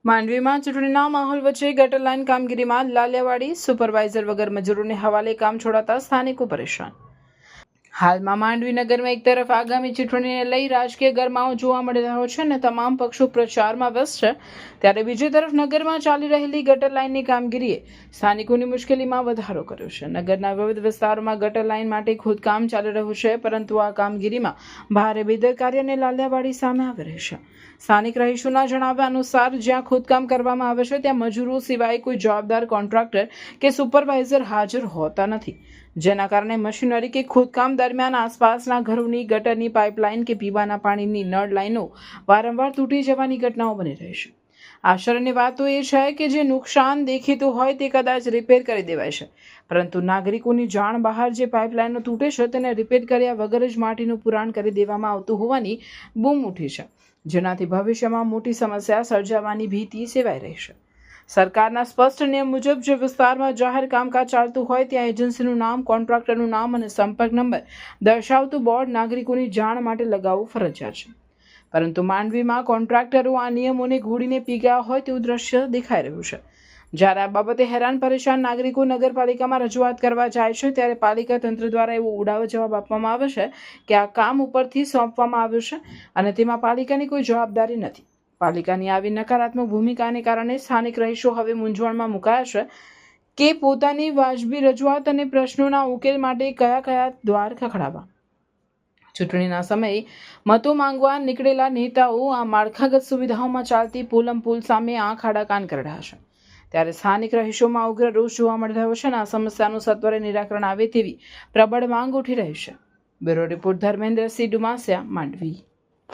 માંડવીમાં ચૂંટણીના માહોલ વચ્ચે ગટર લાઇન કામગીરીમાં લાલિયાવાડી સુપરવાઇઝર વગર મજૂરોને હવાલે કામ છોડાતા સ્થાનિકો પરેશાન. હાલમાં માંડવી નગરમાં એક તરફ આગામી ચૂંટણીને લઈ રાજકીય ગરમાવો જોવા મળી રહ્યો છે અને તમામ પક્ષો પ્રચારમાં વ્યસ્ત છે, ત્યારે બીજી તરફ નગરમાં ચાલી રહેલી ગટર લાઇનની કામગીરીએ સ્થાનિકોની મુશ્કેલીમાં વધારો કર્યો છે. નગરના વિવિધ વિસ્તારોમાં ગટર લાઇન માટે ખોદકામ ચાલી રહ્યું છે, પરંતુ આ કામગીરીમાં ભારે બેદરકારી અને લાલિયાવાડી સામે આવી રહી છે. સ્થાનિક રહીશોના જણાવ્યા અનુસાર જ્યાં ખોદકામ કરવામાં આવે છે ત્યાં મજૂરો સિવાય કોઈ જવાબદાર કોન્ટ્રાક્ટર કે સુપરવાઇઝર હાજર હોતા નથી, જેના કારણે મશીનરી કે ખોદકામ દરમિયાન આસપાસના ઘરોની ગટરની પાઇપલાઇન કે પીવાના પાણીની નળ લાઇનો વારંવાર તૂટી જવાની ઘટનાઓ બની રહી છે. આશ્ચર્યની વાત તો એ છે કે જે નુકસાન દેખીતું હોય તે કદાચ રિપેર કરી દેવાય છે, પરંતુ નાગરિકોની જાણ બહાર જે પાઇપલાઇનો તૂટે છે તેને રિપેર કર્યા વગર જ માટીનું પુરાણ કરી દેવામાં આવતું હોવાની બૂમ ઉઠી છે, જેનાથી ભવિષ્યમાં મોટી સમસ્યા સર્જાવાની ભીતિ સેવાઈ રહી છે. સરકારના સ્પષ્ટ નિયમ મુજબ જે વિસ્તારમાં જાહેર કામકાજ ચાલતું હોય ત્યાં એજન્સીનું નામ, કોન્ટ્રાક્ટરનું નામ અને સંપર્ક નંબર દર્શાવતું બોર્ડ નાગરિકોની જાણ માટે લગાવવું ફરજિયાત છે, પરંતુ માંડવીમાં કોન્ટ્રાક્ટરો આ નિયમોને ઘોડીને પી ગયા હોય તેવું દ્રશ્ય દેખાઈ રહ્યું છે. જ્યારે આ બાબતે હેરાન પરેશાન નાગરિકો નગરપાલિકામાં રજૂઆત કરવા જાય છે ત્યારે પાલિકા તંત્ર દ્વારા એવો ઉડાવ જવાબ આપવામાં આવે છે કે આ કામ ઉપરથી સોંપવામાં આવ્યું છે અને તેમાં પાલિકાની કોઈ જવાબદારી નથી. પાલિકાની આવી નકારાત્મક ભૂમિકાને કારણે સ્થાનિક રહીશો હવે મૂંઝવણમાં મુકાયા છે કે પોતાની વાજબી રજૂઆત અને પ્રશ્નોના ઉકેલ માટે કયા દ્વાર ખખડાવવા. ચૂંટણીના સમયે મતો માંગવા નીકળેલા નેતાઓ આ માળખાગત સુવિધાઓમાં ચાલતી પોલમ-પોલ સામે આંખ આડા કાન કરી રહ્યા છે, ત્યારે સ્થાનિક રહીશોમાં ઉગ્ર રોષ જોવા મળી રહ્યો છે અને આ સમસ્યાનું સત્વરે નિરાકરણ આવે તેવી પ્રબળ માંગ ઉઠી રહી છે. Bureau report Dharmendrasinh Dumasia, Mandvi.